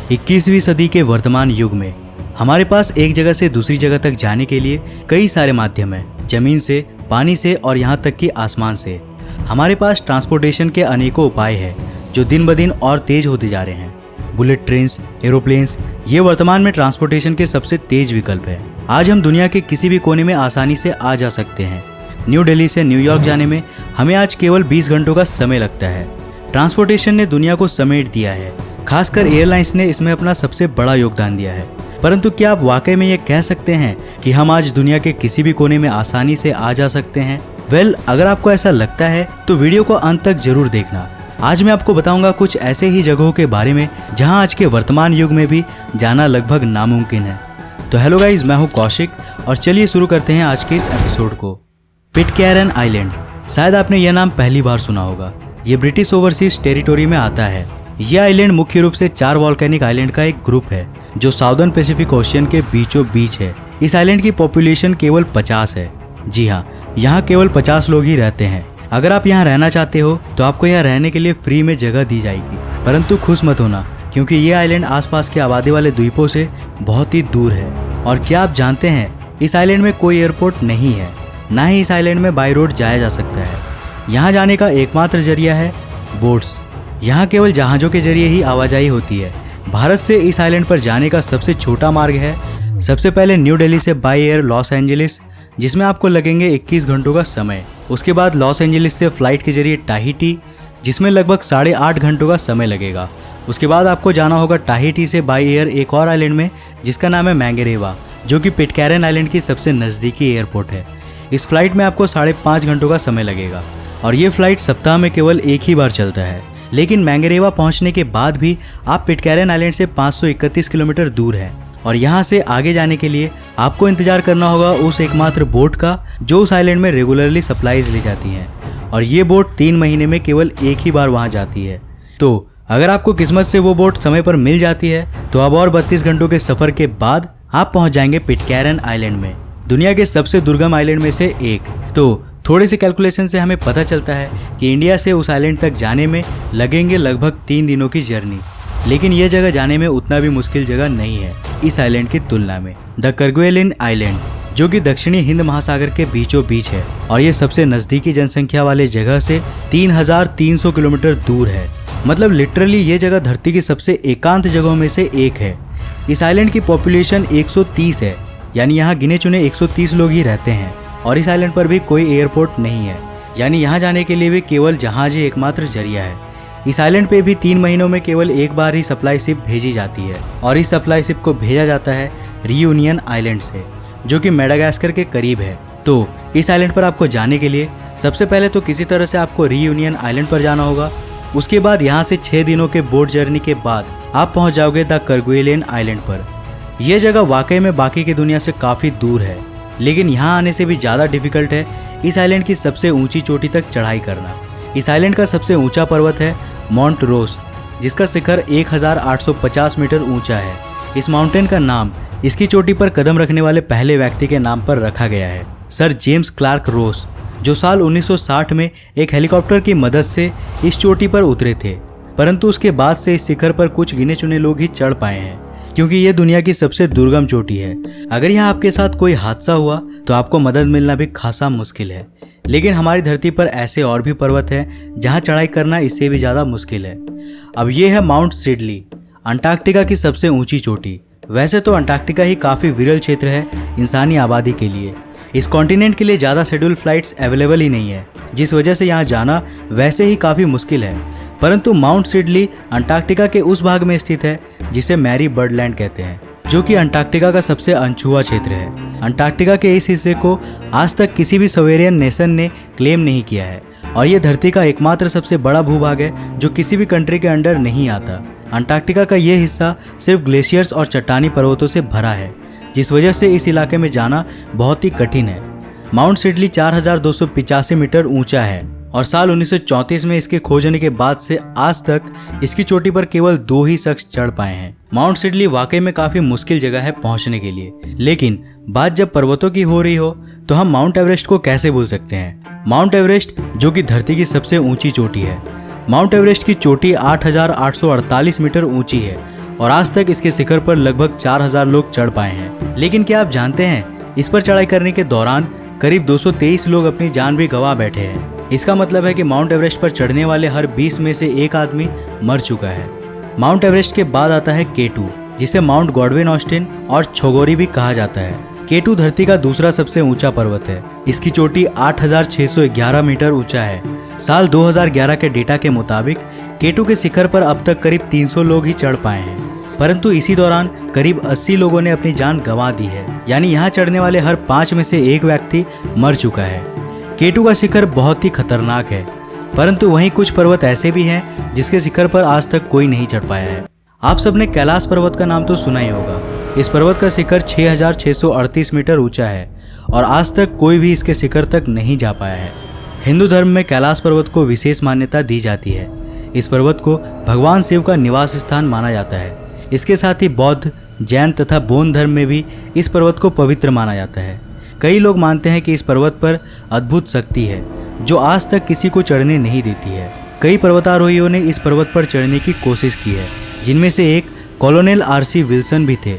21वीं सदी के वर्तमान युग में हमारे पास एक जगह से दूसरी जगह तक जाने के लिए कई सारे माध्यम हैं। जमीन से, पानी से और यहाँ तक कि आसमान से हमारे पास ट्रांसपोर्टेशन के अनेकों उपाय हैं जो दिन ब दिन और तेज होते जा रहे हैं। बुलेट ट्रेन्स, एरोप्लेन्स ये वर्तमान में ट्रांसपोर्टेशन के सबसे तेज विकल्प है। आज हम दुनिया के किसी भी कोने में आसानी से आ जा सकते हैं। न्यू दिल्ली से न्यूयॉर्क जाने में हमें आज केवल 20 घंटों का समय लगता है। ट्रांसपोर्टेशन ने दुनिया को समेट दिया है। खासकर एयरलाइंस ने इसमें अपना सबसे बड़ा योगदान दिया है। परंतु क्या आप वाकई में ये कह सकते हैं कि हम आज दुनिया के किसी भी कोने में आसानी से आ जा सकते हैं? अगर आपको ऐसा लगता है तो वीडियो को अंत तक जरूर देखना। आज मैं आपको बताऊंगा कुछ ऐसे ही जगहों के बारे में जहां आज के वर्तमान युग में भी जाना लगभग नामुमकिन है। तो हेलो गाइस, मैं हूं कौशिक और चलिए शुरू करते हैं आज के इस एपिसोड को। पिटकैरन आइलैंड, शायद आपने यह नाम पहली बार सुना होगा। ये ब्रिटिश ओवरसीज टेरिटोरी में आता है। यह आइलैंड मुख्य रूप से 4 वॉल्केनिक आइलैंड का एक ग्रुप है जो साउदर्न पैसिफिक ओशियन के बीचों बीच है। इस आइलैंड की पॉपुलेशन केवल 50 है। जी हाँ, यहाँ केवल 50 लोग ही रहते हैं। अगर आप यहाँ रहना चाहते हो तो आपको यहाँ रहने के लिए फ्री में जगह दी जाएगी। परंतु खुश मत होना, क्योंकि ये आइलैंड आसपास के आबादी वाले द्वीपों से बहुत ही दूर है। और क्या आप जानते हैं, इस आइलैंड में कोई एयरपोर्ट नहीं है, ना ही इस आइलैंड में बाई रोड जाया जा सकता है। यहाँ जाने का एकमात्र जरिया है बोट्स। यहाँ केवल जहाज़ों के जरिए ही आवाजाही होती है। भारत से इस आइलैंड पर जाने का सबसे छोटा मार्ग है सबसे पहले न्यू दिल्ली से बाई एयर लॉस एंजलिस, जिसमें आपको लगेंगे 21 घंटों का समय। उसके बाद लॉस एंजलिस से फ्लाइट के जरिए टाहिटी, जिसमें लगभग 8.5 घंटों का समय लगेगा। उसके बाद आपको जाना होगा टाहिटी से बाई एयर एक और आइलैंड में जिसका नाम है मैंगरेवा, जो कि पिटकैरन आइलैंड की सबसे नज़दीकी एयरपोर्ट है। इस फ्लाइट में आपको 5.5 घंटों का समय लगेगा और ये फ्लाइट सप्ताह में केवल एक ही बार चलता है। लेकिन मैंगरेवा पहुंचने के बाद भी आप पिटकैरन आइलैंड से 531 किलोमीटर दूर हैं और यहाँ से आगे जाने के लिए आपको इंतजार करना होगा उस एकमात्र बोट का जो उस आइलैंड में रेगुलरली सप्लाईज ले जाती हैं। और ये बोट 3 महीने में केवल एक ही बार वहाँ जाती है। तो अगर आपको किस्मत से वो बोट समय पर मिल जाती है तो अब और 32 घंटों के सफर के बाद आप पहुँच जाएंगे पिटकैरन आइलैंड में, दुनिया के सबसे दुर्गम आइलैंड में से एक। तो थोड़े से कैलकुलेशन से हमें पता चलता है कि इंडिया से उस आइलैंड तक जाने में लगेंगे लगभग 3 दिनों की जर्नी। लेकिन यह जगह जाने में उतना भी मुश्किल जगह नहीं है इस आइलैंड की तुलना में। द करगुएलिन आइलैंड, जो कि दक्षिणी हिंद महासागर के बीचों बीच है और ये सबसे नज़दीकी जनसंख्या वाले जगह से 3300 किलोमीटर दूर है। मतलब लिटरली ये जगह धरती की सबसे एकांत जगहों में से एक है। इस आइलैंड की पॉपुलेशन 130 है, यानी यहाँ गिने चुने 130 लोग ही रहते हैं। और इस आइलैंड पर भी कोई एयरपोर्ट नहीं है, यानी यहाँ जाने के लिए भी केवल जहाज ही एकमात्र जरिया है। इस आइलैंड पे भी 3 महीनों में केवल एक बार ही सप्लाई शिप भेजी जाती है और इस सप्लाई शिप को भेजा जाता है रियूनियन आइलैंड से, जो कि मेडागास्कर के करीब है। तो इस आइलैंड पर आपको जाने के लिए सबसे पहले तो किसी तरह से आपको रियूनियन आइलैंड पर जाना होगा। उसके बाद यहाँ से 6 दिनों के बोट जर्नी के बाद आप पहुँच जाओगे द करगुएलिन आइलैंड पर। यह जगह वाकई में बाकी की दुनिया से काफ़ी दूर है, लेकिन यहाँ आने से भी ज़्यादा डिफिकल्ट है इस आइलैंड की सबसे ऊंची चोटी तक चढ़ाई करना। इस आइलैंड का सबसे ऊंचा पर्वत है माउंट रोस, जिसका शिखर 1850 मीटर ऊंचा है। इस माउंटेन का नाम इसकी चोटी पर कदम रखने वाले पहले व्यक्ति के नाम पर रखा गया है, सर जेम्स क्लार्क रोस, जो साल 1960 में एक हेलीकॉप्टर की मदद से इस चोटी पर उतरे थे। परंतु उसके बाद से इस शिखर पर कुछ गिने चुने लोग ही चढ़ पाए हैं, क्योंकि ये दुनिया की सबसे दुर्गम चोटी है। अगर यहाँ आपके साथ कोई हादसा हुआ तो आपको मदद मिलना भी खासा मुश्किल है। लेकिन हमारी धरती पर ऐसे और भी पर्वत हैं जहाँ चढ़ाई करना इससे भी ज़्यादा मुश्किल है। अब ये है माउंट सिडली, अंटार्कटिका की सबसे ऊंची चोटी। वैसे तो अंटार्कटिका ही काफ़ी विरल क्षेत्र है इंसानी आबादी के लिए। इस कॉन्टिनेंट के लिए ज़्यादा शेड्यूल फ्लाइट्स अवेलेबल ही नहीं है, जिस वजह से यहाँ जाना वैसे ही काफ़ी मुश्किल है। परंतु माउंट सिडली अंटार्कटिका के उस भाग में स्थित है जिसे मैरी बर्डलैंड कहते हैं, जो कि अंटार्कटिका का सबसे अनछुआ क्षेत्र है। अंटार्कटिका के इस हिस्से को आज तक किसी भी सोवेरियन नेशन ने क्लेम नहीं किया है और ये धरती का एकमात्र सबसे बड़ा भूभाग है जो किसी भी कंट्री के अंडर नहीं आता। अंटार्कटिका का ये हिस्सा सिर्फ ग्लेशियर्स और चट्टानी पर्वतों से भरा है, जिस वजह से इस इलाके में जाना बहुत ही कठिन है। माउंट सिडली 4285 मीटर ऊंचा है और साल 1934 में इसके खोज होने के बाद से आज तक इसकी चोटी पर केवल 2 ही शख्स चढ़ पाए हैं। माउंट सिडली वाकई में काफी मुश्किल जगह है पहुंचने के लिए, लेकिन बात जब पर्वतों की हो रही हो तो हम माउंट एवरेस्ट को कैसे भूल सकते हैं। माउंट एवरेस्ट, जो कि धरती की सबसे ऊंची चोटी है। माउंट एवरेस्ट की चोटी 8,848 मीटर ऊंची है और आज तक इसके शिखर पर लगभग 4000 लोग चढ़ पाए हैं। लेकिन क्या आप जानते हैं, इस पर चढ़ाई करने के दौरान करीब 223 लोग अपनी जान भी गंवा बैठे हैं। इसका मतलब है कि माउंट एवरेस्ट पर चढ़ने वाले हर 20 में से एक आदमी मर चुका है। माउंट एवरेस्ट के बाद आता है K2, जिसे माउंट गॉडविन ऑस्टिन और छोगोरी भी कहा जाता है। K2 धरती का दूसरा सबसे ऊंचा पर्वत है। इसकी चोटी 8611 मीटर ऊंचा है। साल 2011 के डेटा के मुताबिक K2 के शिखर पर अब तक करीब 300 लोग ही चढ़ पाए हैं, परंतु इसी दौरान करीब 80 लोगों ने अपनी जान गंवा दी है। यानी यहाँ चढ़ने वाले हर 5 में से एक व्यक्ति मर चुका है। K2 का शिखर बहुत ही खतरनाक है, परंतु वहीं कुछ पर्वत ऐसे भी हैं जिसके शिखर पर आज तक कोई नहीं चढ़ पाया है। आप सबने कैलाश पर्वत का नाम तो सुना ही होगा। इस पर्वत का शिखर 6638 मीटर ऊंचा है और आज तक कोई भी इसके शिखर तक नहीं जा पाया है। हिंदू धर्म में कैलाश पर्वत को विशेष मान्यता दी जाती है। इस पर्वत को भगवान शिव का निवास स्थान माना जाता है। इसके साथ ही बौद्ध, जैन तथा बौद्ध धर्म में भी इस पर्वत को पवित्र माना जाता है। कई लोग मानते हैं कि इस पर्वत पर अद्भुत शक्ति है जो आज तक किसी को चढ़ने नहीं देती है। कई पर्वतारोहियों ने इस पर्वत पर चढ़ने की कोशिश की है, जिनमें से एक कॉलोनेल RC विल्सन भी थे।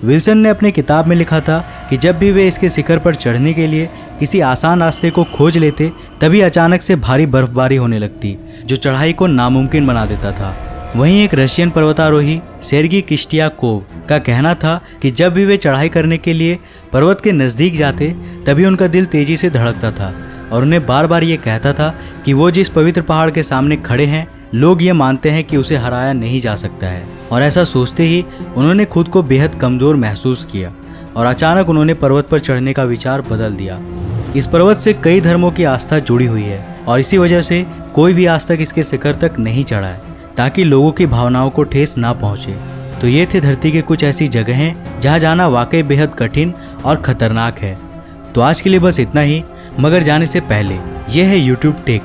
विल्सन ने अपने किताब में लिखा था कि जब भी वे इसके शिखर पर चढ़ने के लिए किसी आसान रास्ते को खोज लेते, तभी अचानक से भारी बर्फबारी होने लगती, जो चढ़ाई को नामुमकिन बना देता था। वहीं एक रशियन पर्वतारोही सेर्गी किश्टियाकोव का कहना था कि जब भी वे चढ़ाई करने के लिए पर्वत के नज़दीक जाते, तभी उनका दिल तेजी से धड़कता था और उन्हें बार बार ये कहता था कि वो जिस पवित्र पहाड़ के सामने खड़े हैं, लोग ये मानते हैं कि उसे हराया नहीं जा सकता है। और ऐसा सोचते ही उन्होंने खुद को बेहद कमज़ोर महसूस किया और अचानक उन्होंने पर्वत पर चढ़ने का विचार बदल दिया। इस पर्वत से कई धर्मों की आस्था जुड़ी हुई है और इसी वजह से कोई भी आज तक इसके शिखर तक नहीं चढ़ा है, ताकि लोगों की भावनाओं को ठेस ना पहुंचे। तो ये थे धरती के कुछ ऐसी जगहें जहां जाना वाकई बेहद कठिन और खतरनाक है। तो आज के लिए बस इतना ही, मगर जाने से पहले यह है YouTube टेक,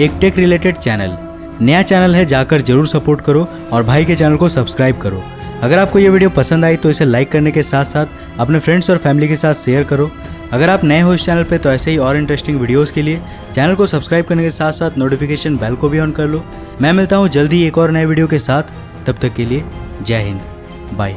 एक टेक रिलेटेड चैनल। नया चैनल है, जाकर जरूर सपोर्ट करो और भाई के चैनल को सब्सक्राइब करो। अगर आपको ये वीडियो पसंद आई तो इसे लाइक करने के साथ साथ अपने फ्रेंड्स और फैमिली के साथ शेयर करो। अगर आप नए हो इस चैनल पे तो ऐसे ही और इंटरेस्टिंग वीडियोस के लिए चैनल को सब्सक्राइब करने के साथ साथ नोटिफिकेशन बेल को भी ऑन कर लो। मैं मिलता हूँ जल्दी एक और नए वीडियो के साथ, तब तक के लिए जय हिंद, बाय।